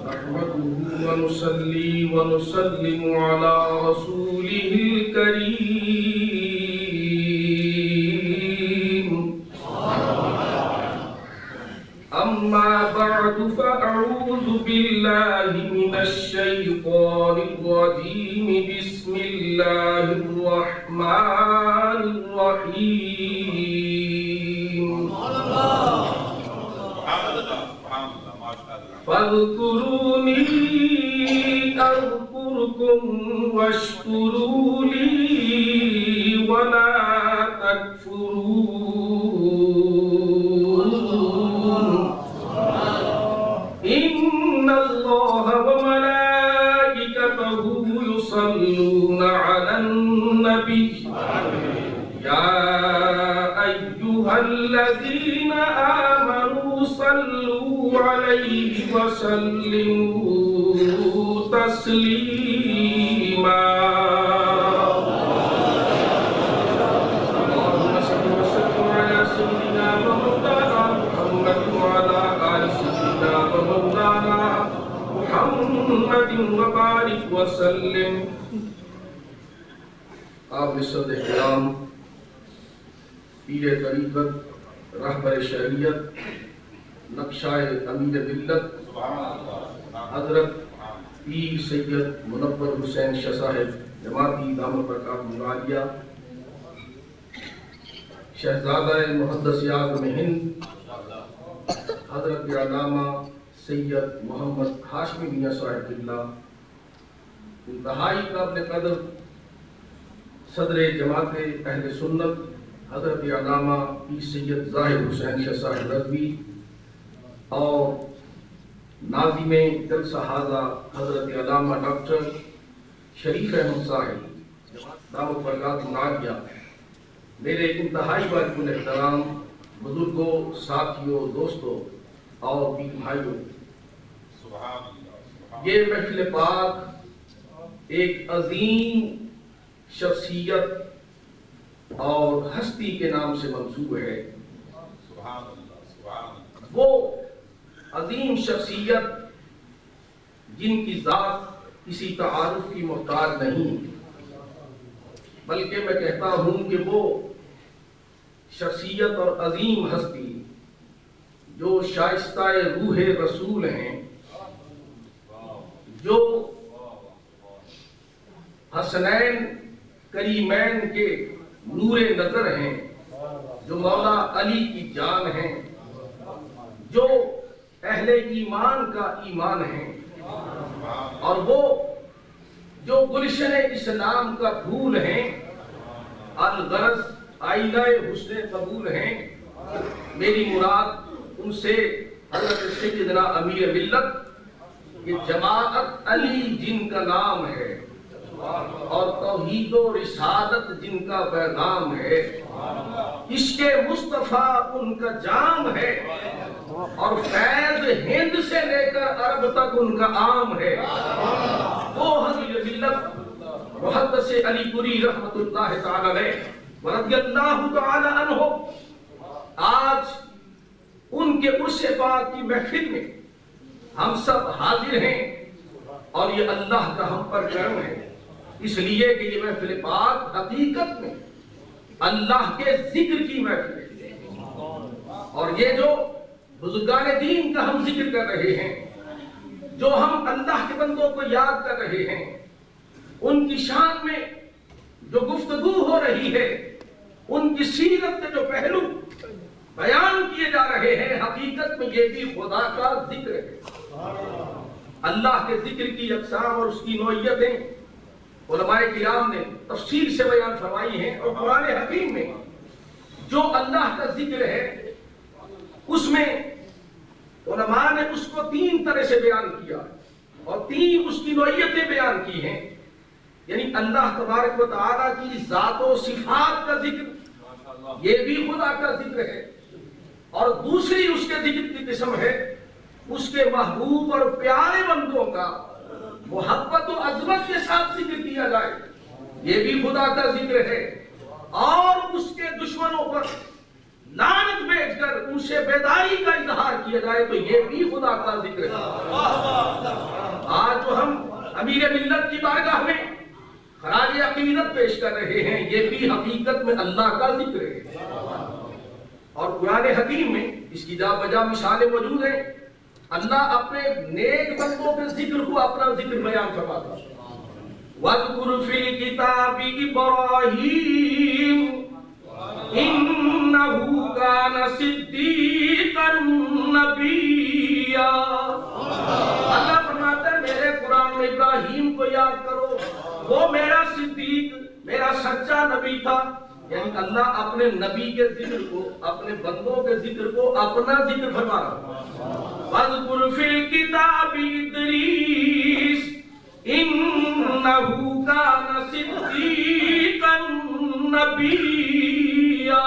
نحمده ونصلي ونسلم على رسوله الكريم أما بعد فأعوذ بالله من الشيطان الرجيم بسم الله الرحمن الرحيم فاذكروني أذكركم واشكروا لي ولا تكفرون إن الله وملائكته يصلون على النبي يا أيها الذين آمنوا صلوا عليه وسلموا تسليما اللهم صل وسلم على سيدنا ومولانا محمد وعلى آل سيدنا ومولانا محمد وبارك وسلم. آپ صد احترام پیر طریقت رہبر شریعت نقشہ امیر ملت حضرت پیر سید منور حسین شاہ صاحب جماعتی دامت برکاتہ عالیہ شہزادہ محدث اعظم ہند حضرت علامہ سید محمد ہاشمی میاں صاحب اللہ انتہائی قابل قدر صدر جماعت اہل سنت حضرت علامہ پیر سید ظاہر حسین شاہ صاحب رضوی اور ناظم جلسہ ہاضہ حضرت علامہ ڈاکٹر شریف احمد صاحب دامت برکاتہ عالیہ، میرے انتہائی واجب الاحترام بزرگوں، ساتھیوں، دوستوں اور پیر بھائیوں، یہ محفل پاک ایک عظیم شخصیت اور ہستی کے نام سے منسوب ہے. وہ عظیم شخصیت جن کی ذات کسی تعارف کی محتاج نہیں، بلکہ میں کہتا ہوں کہ وہ شخصیت اور عظیم ہستی جو شائستہ روح رسول ہیں، جو حسنین کریمین کے نور نظر ہیں، جو مولا علی کی جان ہیں، جو اہل ایمان کا ایمان ہیں، اور وہ جو گلشن اسلام کا پھول ہیں، الغرض آئینہ حسن قبول ہیں. میری مراد ان سے حضرت سیدنا امیر ملت کہ جماعت علی جن کا نام ہے اور توحید و رسالت جن کا پیغام ہے، عشق مصطفیٰ ان کا جام ہے، اور فیض ہند سے لے کر عرب تک ان کا عام ہے. وہ امیر ملت محدث علی پوری رحمت اللہ تعالی علیہ ورضی اللہ تعالی عنہ آج ان کے عرش پاک کی محفل میں ہم سب حاضر ہیں، اور یہ اللہ کا ہم پر کرم ہے، اس لیے کہ یہ محفل پاک حقیقت میں اللہ کے ذکر کی محفل ہے. اور یہ جو بزرگان دین کا ہم ذکر کر رہے ہیں، جو ہم اللہ کے بندوں کو یاد کر رہے ہیں، ان کی شان میں جو گفتگو ہو رہی ہے، ان کی سیرت کے جو پہلو بیان کیے جا رہے ہیں، حقیقت میں یہ بھی خدا کا ذکر ہے. اللہ کے ذکر کی اقسام اور اس کی نوعیتیں علماء کرام نے تفصیل سے بیان فرمائی ہیں، اور قرآن حکیم میں جو اللہ کا ذکر ہے اس میں علماء نے اس کو 3 طرح سے بیان کیا اور 3 اس کی نوعیتیں بیان کی ہیں. یعنی اللہ تبارک و تعالیٰ کی ذات و صفات کا ذکر، یہ بھی خدا کا ذکر ہے، اور دوسری اس کے ذکر کی قسم ہے اس کے محبوب اور پیارے بندوں کا محبت و عظمت کے ساتھ ذکر کیا جائے، یہ بھی خدا کا ذکر ہے. اور اس کے دشمنوں پر لعنت بھیج کر ان سے بیداری کا اظہار کیا جائے تو یہ بھی خدا کا ذکر ہے. امیر ملت کی بارگاہ میں خراج عقیدت پیش کر رہے ہیں، یہ بھی حقیقت میں اللہ کا ذکر ہے۔ اور قرآن حکیم میں اس کی جا بجا مثالیں موجود ہیں۔ اللہ اپنے نیک بندوں کے ذکر کو اپنا ذکر بیان فرماتا ہے۔ وَاذْكُرْ فِي الْكِتَابِ إِبْرَاهِيمَ إِنَّهُ كَانَ صِدِّيقًا نَبِيًّا۔ اللہ فرماتا ہے میرے قرآن میں ابراہیم کو یاد کرو، وہ میرا صدیق، میرا سچا نبی تھا۔ یعنی اللہ اپنے نبی کے ذکر کو، اپنے بندوں کے ذکر کو اپنا ذکر فرما رہا ہے۔ وَاذْكُرْ فِي الْكِتَابِ إِدْرِيسَ إِنَّهُ كَانَ صِدِّيقًا نَبِيًّا۔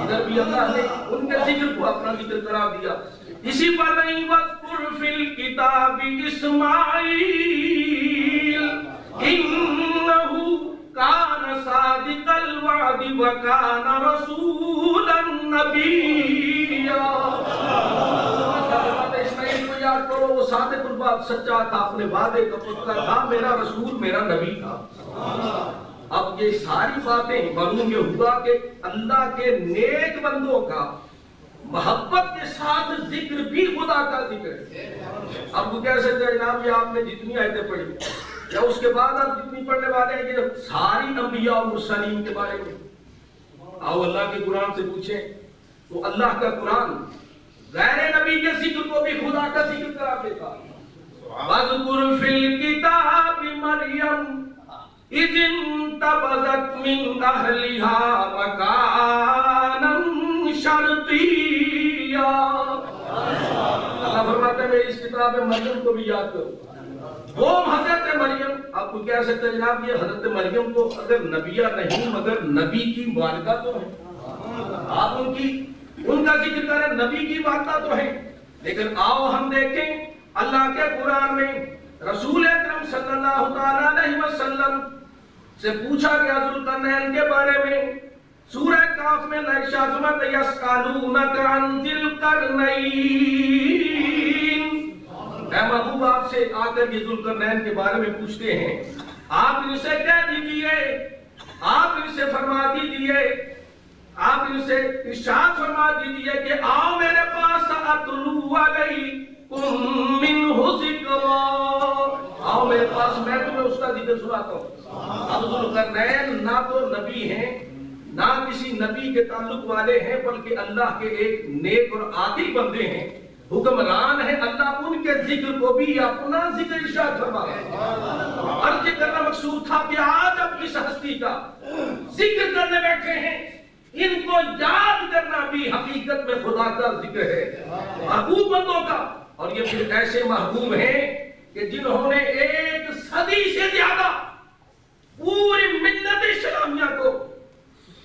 ادھر بھی اللہ نے ان کے ذکر کو اپنا ذکر قرار دیا۔ اسی پر نہیں وَاذْكُرْ فِي الْكِتَابِ إِسْمَاعِيلَ إِنَّهُ كَانَ صَادِقَ الْوَعْدِ وَكَانَ رَسُولًا نَبِيًّا۔ اسماعیل کو یاد کرو، وہ صادق الوعد، سچا تھا، اپنے وعدے کا پختہ تھا، میرا رسول، میرا نبی تھا۔ اب یہ ساری باتیں معلوم یہ ہوا کہ اللہ کے نیک بندوں کا محبت کے ساتھ ذکر بھی خدا کا ذکر ہے۔ اب وہ کہہ سکتے ہیں جناب یہ آپ نے جتنی آیتیں پڑھی یا اس کے بعد آپ جتنی پڑھنے والے ہیں یہ ساری انبیاء اور مرسلین کے بارے میں، آؤ اللہ کے قرآن سے پوچھیں تو اللہ کا قرآن غیر نبی کے ذکر کو بھی خدا کا ذکر کرا دیتا۔ وَاذْكُرْ فِي الْكِتَابِ مَرْيَمَ إِذِ انتَبَذَتْ مِنْ أَهْلِهَا مَكَانًا شَرْقِيًّا۔ اللہ فرماتا ہے میں اس کتاب مریم کو بھی یاد کروں۔ وہ حضرت مریم، آپ کو کہہ سکتے ہیں جناب یہ حضرت مریم کو اگر نبیہ نہیں مگر نبی کی والدہ تو ہے، آپ ان کا ذکر کریں، نبی کی والدہ تو ہے۔ لیکن آؤ ہم دیکھیں اللہ کے قرآن میں رسول اکرم صلی اللہ تعالیٰ علیہ وسلم سے پوچھا گیا ذوالقرنین کے بارے میں۔ سورہ کاف میں ارشاد فرماتا ہے یسألونک عن ذی القرنین، اے محبوب آپ سے آ کر یہ ذوالقرنین کے بارے میں پوچھتے ہیں، آپ ان سے کہہ دیجئے، آپ ان سے فرما دیجئے، آپ ان سے ارشاد فرما دیجئے کہ آؤ میرے پاس اتلو علیکم منہ ذکرا، آؤ میرے پاس میں تمہیں اس کا ذکر سناتا ہوں۔ اب ذوالقرنین نہ تو نبی ہیں نہ کسی نبی کے تعلق والے ہیں بلکہ اللہ کے ایک نیک اور عادل بندے ہیں، حکمران ہیں۔ اللہ ان کے ذکر کو بھی اپنا ذکر ارشاد فرما رہا ہے۔ عرض کرنا مقصود تھا کہ آج اب اس ہستی کا ذکر کرنے بیٹھے ہیں، ان کو یاد کرنا بھی حقیقت میں خدا کا ذکر ہے، محبوب بندوں کا۔ اور یہ پھر ایسے محبوب ہیں کہ جنہوں نے ایک صدی سے زیادہ پوری ملت اسلامیہ کو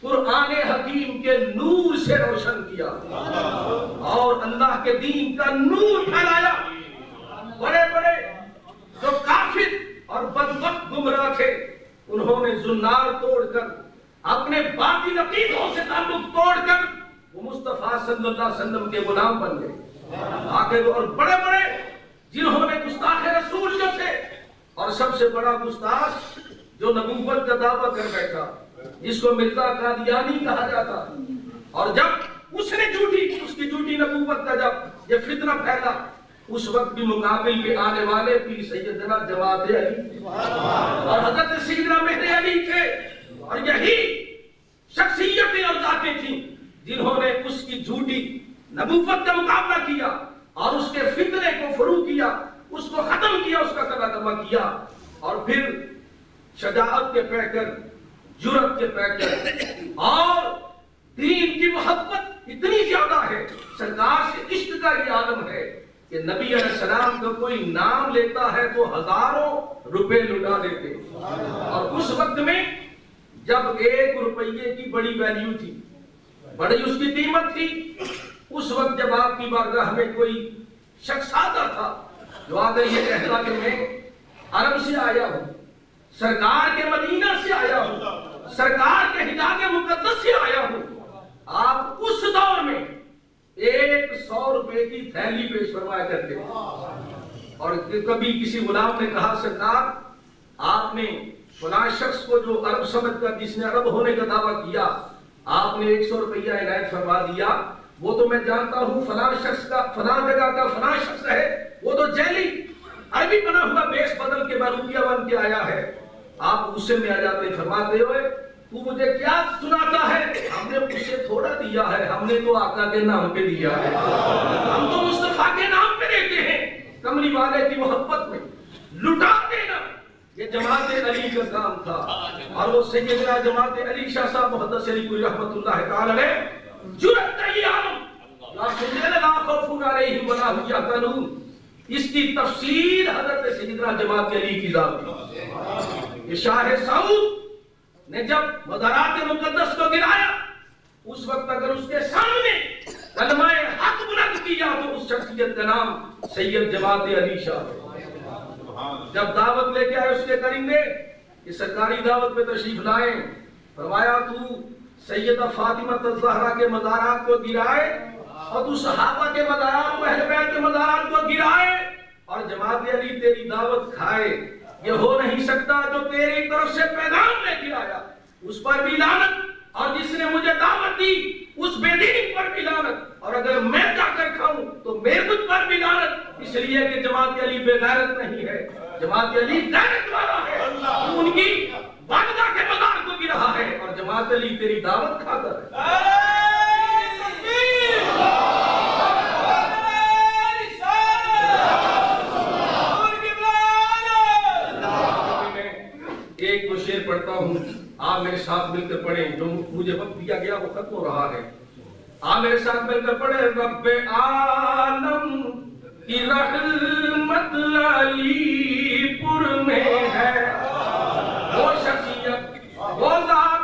قرآن حکیم کے نور سے روشن کیا اور اللہ کے دین کا نور پھیلایا۔ بڑے بڑے جو کافر اور بدبخت گمراہ تھے انہوں نے زنار توڑ کر اپنے باطل عقیدوں سے تعلق توڑ کر وہ مصطفیٰ صلی اللہ علیہ وسلم کے غلام بن گئے۔ آخر اور بڑے بڑے جنہوں نے گستاخ رسول جو تھے، اور سب سے بڑا گستاخ جو نبوت کا دعویٰ کر بیٹھا جس کو مرزا قادیانی کہا جاتا، اور جب اس نے اس کی جھوٹی نبوت کا جب یہ فتنہ پھیلا اس وقت بھی مقابل پہ آنے والے پیر سیدنا جماعت علی اور حضرت سیدنا مہدی علی تھے، اور یہی شخصیتیں اور ذاتیں تھیں جنہوں نے اس کی جھوٹی نبوت کا مقابلہ کیا اور اس کے فتنے کو فروغ کیا، اس کو ختم کیا، اس کا ترجمہ کیا، اور پھر شجاعت کے پیکر، جرأت کے پیکر اور دین کی محبت اتنی زیادہ ہے، سرکار سے عشق کا یہ عالم ہے کہ نبی علیہ السلام کا کوئی نام لیتا ہے تو ہزاروں روپے لٹا دیتے۔ اور اس وقت میں جب 1 روپیے کی بڑی ویلیو تھی، بڑی اس کی قیمت تھی، اس وقت جب آپ کی بارگاہ میں کوئی شخص آتا تھا جو آ کر یہ کہتا کہ میں عرب سے آیا ہوں، سرکار کے مدینہ سے آیا ہوں، سرکار کے حجاز مقدس سے آیا ہوں، آپ اس دور میں 100 روپے کی تھیلی پیش فرمایا کرتے ہیں۔ اور کبھی کسی غلام نے کہا سرکار آپ نے فلاں شخص کو جو عرب سمجھ کر جس نے عرب ہونے کا دعویٰ کیا آپ نے 100 روپیہ عنایت فرما دیا، وہ تو میں جانتا ہوں فلاں شخص کا فلاں جگہ کا فلاں شخص ہے، وہ تو جیلی عربی بنا ہوا بیس بدل کے روپیہ بن کے آیا ہے۔ آپ غصے میں آ جاتے فرماتے ہوئے تو مجھے کیا سناتا ہے، ہم نے اسے تھوڑا دیا ہے، ہم نے تو آقا کے نام پہ دیا ہے، ہم تو مصطفیٰ کے نام پہ دیتے ہیں، کملی والے کی محبت میں لٹا دینا یہ جماعت علی کا کام تھا۔ اور وہ سیدنا جماعت علی شاہ صاحب محدث علی کوئی رحمت اللہ تعالی علیہ جرأت تیار لا سنجل لا خوف علیہم ولا هم یحزنون، اس کی تفسیر حضرت سیدنا جماعت علی کی ذات یہ شاہ سعود نے جب مزارات مقدس کو گرایا اس وقت اگر اس کے سامنے کلمہ حق بلند کیا تو اس شخصیت کا نام سید جماعت علی شاہ ہے۔ جب دعوت لے کے آئے اس کے کرندے کہ سرکاری دعوت پہ تشریف لائیں، فرمایا تو سیدہ فاطمہ الزہرا کے مزارات کو گرائے اور تو صحابہ کے مزارات کو اہل بیت کے مزارات کو گرائے اور جماعت علی تیری دعوت کھائے، یہ ہو نہیں سکتا۔ جو تیری طرف سے پیغام لے کے آیا اس پر بھی لعنت، اور جس نے مجھے دعوت دی اس بے دین پر بھی لعنت، اور اگر میں جا کر کھاؤں تو میرے مجھ پر بھی لعنت، اس لیے کہ جماعت علی بے غیرت نہیں ہے، جماعت علی غیرت والا ہے، تو ان کی والدہ کے مزار کو بھی رہا ہے اور جماعت علی تیری دعوت کھاتا ہے۔ ایک دو شعر پڑھتا ہوں، آپ میرے ساتھ مل کر پڑھیں، جو مجھے وقت دیا گیا وہ ختم ہو رہا ہے، آپ میرے ساتھ مل کر پڑھیں۔ رب عالم کی رحمت علی پور میں ہے، وہ شخصیت وہ ذات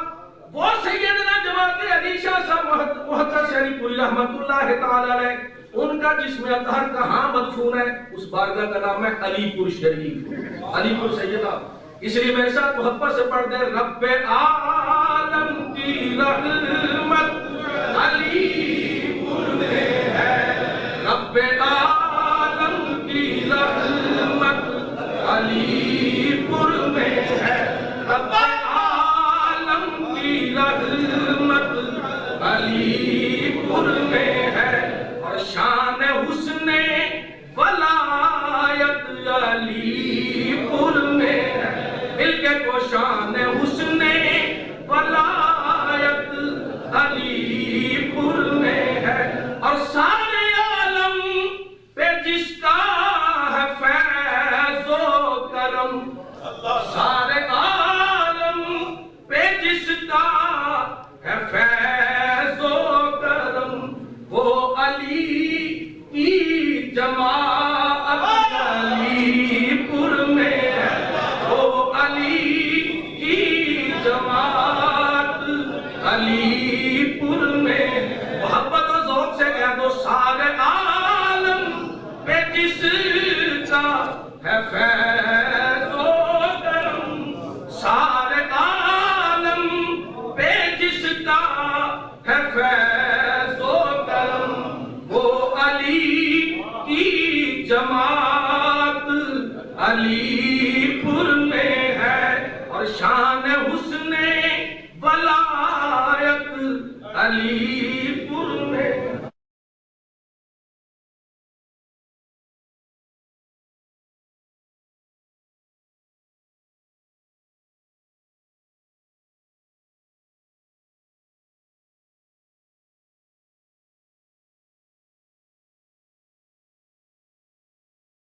وہ سیدنا جماعت علی شاہ صاحب محدث علی پوری رحمت اللہ تعالی علیہ، ان کا جسم اطہر کہاں مدفون ہے، اس بارگاہ کا نام ہے علی پور شریف، علی پور سیدہ، اس لیے میرے ساتھ محبت سے پڑھ دیں۔ رب عالم کی رحمت علی پور میں ہے، رب عالم کی رحمت علی پور میں ہے، رب عالم کی رحمت علی پور میں ہے، اور شان حسن ولایت علی پور میں ہے، مل کے کو شان حسن ولایت علی پور میں ہے، اور سارے عالم پہ جس کا ہے فیض و کرم، سارے عالم پہ جس کا ہے فیض و کرم، وہ علی کی جماعت علی پور میں ہے، وہ علی کی جماعت علی پور میں، محبت و ذوق سے کہہ دو سارے عالم پہ جس کا ہے فیض و کرم، سارے عالم پہ جس کا ہے فیض و کرم، وہ علی کی جماعت علی پور میں ہے، اور شان